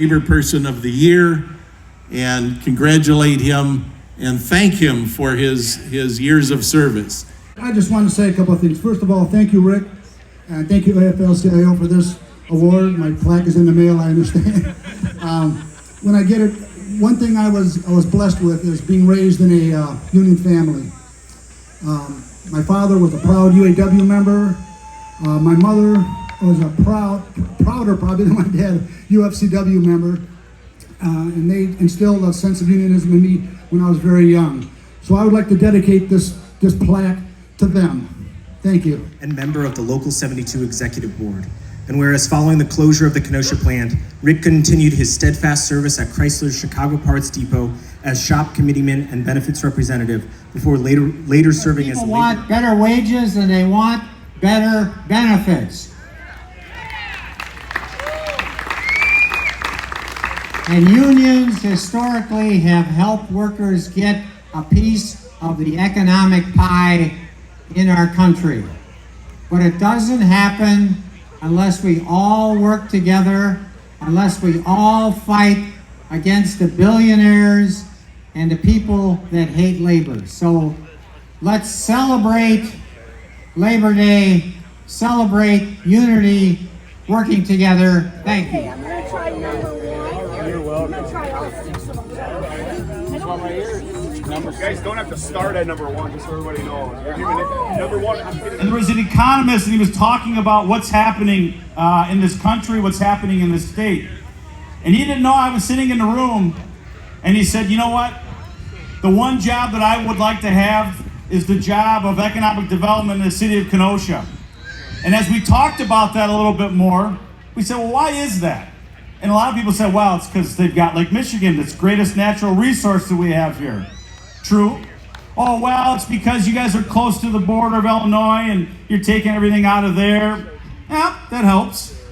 Labor Person of the Year, and congratulate him and thank him for his years of service. I just want to say a couple of things. First of all, thank you, Rick, and thank you, AFL-CIO, for this award. My plaque is in the mail, I understand. When I get it, one thing I was blessed with is being raised in a union family. My father was a proud UAW member. My mother was a prouder probably than my dad, UFCW member. And they instilled a sense of unionism in me when I was very young. So I would like to dedicate this plaque to them. Thank you. And member of the Local 72 Executive Board. And whereas following the closure of the Kenosha plant, Rick continued his steadfast service at Chrysler's Chicago Parts Depot as shop committeeman and benefits representative before later serving as people want better wages and they want better benefits. And unions historically have helped workers get a piece of the economic pie in our country. But it doesn't happen unless we all work together, unless we all fight against the billionaires and the people that hate labor. So let's celebrate Labor Day, celebrate unity, working together. Thank you. I'm going to try number one. You're welcome. I'm going to try all 6 of them. This one right here. You guys don't have to start at number one, just so everybody knows. Number one. And there was an economist, and he was talking about what's happening in this country, what's happening in this state. And he didn't know I was sitting in the room, and he said, you know what? The one job that I would like to have is the job of economic development in the city of Kenosha. And as we talked about that a little bit more, we said, well, why is that? And a lot of people said, well, it's because they've got Lake Michigan, this greatest natural resource that we have here. True. Oh, well, it's because you guys are close to the border of Illinois and you're taking everything out of there. Yeah, that helps.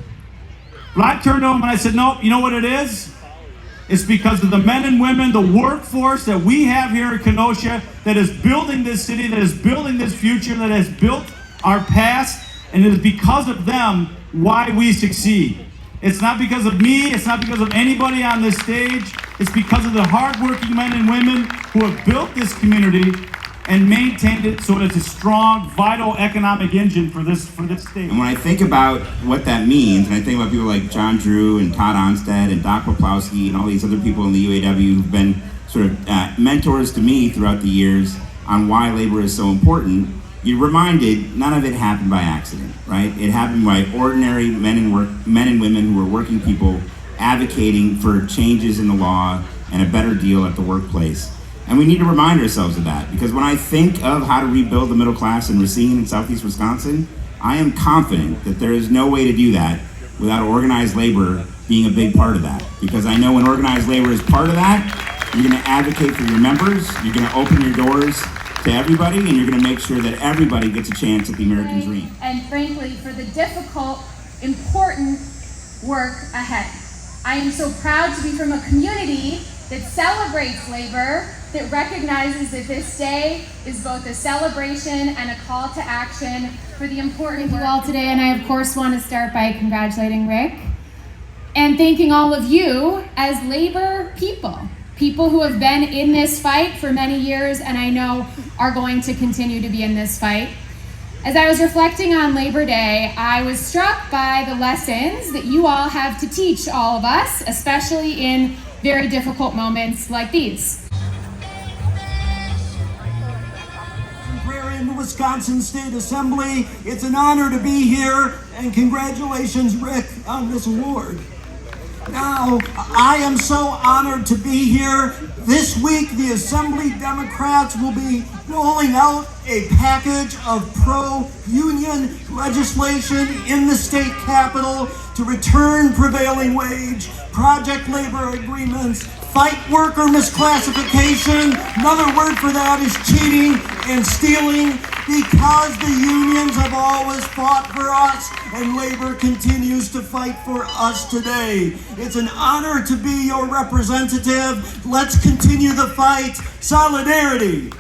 But I turned to him and I said, nope, you know what it is? It's because of the men and women, the workforce that we have here in Kenosha that is building this city, that is building this future, that has built our past, and it is because of them why we succeed. It's not because of me, it's not because of anybody on this stage, it's because of the hardworking men and women who have built this community and maintained it so it's a strong, vital economic engine for this state. And when I think about what that means, and I think about people like John Drew and Todd Onstead and Doc Poplowski and all these other people in the UAW who've been sort of mentors to me throughout the years on why labor is so important, you're reminded none of it happened by accident, right? It happened by ordinary men and women who were working people advocating for changes in the law and a better deal at the workplace. And we need to remind ourselves of that, because when I think of how to rebuild the middle class in Racine and Southeast Wisconsin, I am confident that there is no way to do that without organized labor being a big part of that. Because I know when organized labor is part of that, you're gonna advocate for your members, you're gonna open your doors to everybody, and you're gonna make sure that everybody gets a chance at the American dream. And frankly, for the difficult, important work ahead. I am so proud to be from a community that celebrates labor, that recognizes that this day is both a celebration and a call to action for the important work. Thank you all today, and I of course want to start by congratulating Rick and thanking all of you as labor people who have been in this fight for many years and I know are going to continue to be in this fight. As I was reflecting on Labor Day, I was struck by the lessons that you all have to teach all of us, especially in very difficult moments like these. In the Wisconsin State Assembly, it's an honor to be here, and congratulations, Rick, on this award. Now, I am so honored to be here. This week, the Assembly Democrats will be rolling out a package of pro-union legislation in the state capitol to return prevailing wage, project labor agreements, fight worker misclassification. Another word for that is cheating and stealing, because the unions have always fought for us and labor continues to fight for us today. It's an honor to be your representative. Let's continue the fight. Solidarity.